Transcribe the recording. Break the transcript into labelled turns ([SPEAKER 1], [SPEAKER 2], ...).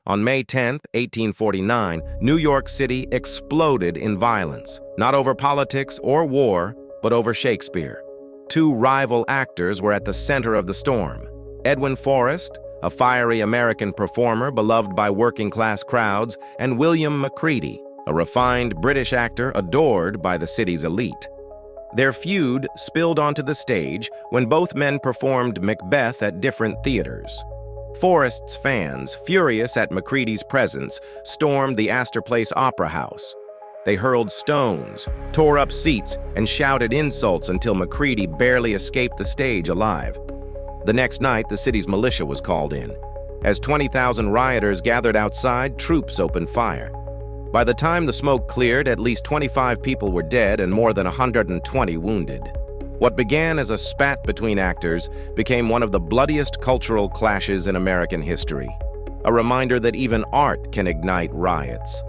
[SPEAKER 1] On May 10, 1849, New York City exploded in violence, not over politics or war, but over Shakespeare. Two rival actors were at the center of the storm. Edwin Forrest, a fiery American performer beloved by working-class crowds, and William Macready, a refined British actor adored by the city's elite. Their feud spilled onto the stage when both men performed Macbeth at different theaters. Forrest's fans, furious at Macready's presence, stormed the Astor Place Opera House. They hurled stones, tore up seats, and shouted insults until Macready barely escaped the stage alive. The next night, the city's militia was called in. As 20,000 rioters gathered outside, troops opened fire. By the time the smoke cleared, at least 25 people were dead and more than 120 wounded. What began as a spat between actors became one of the bloodiest cultural clashes in American history. A reminder that even art can ignite riots.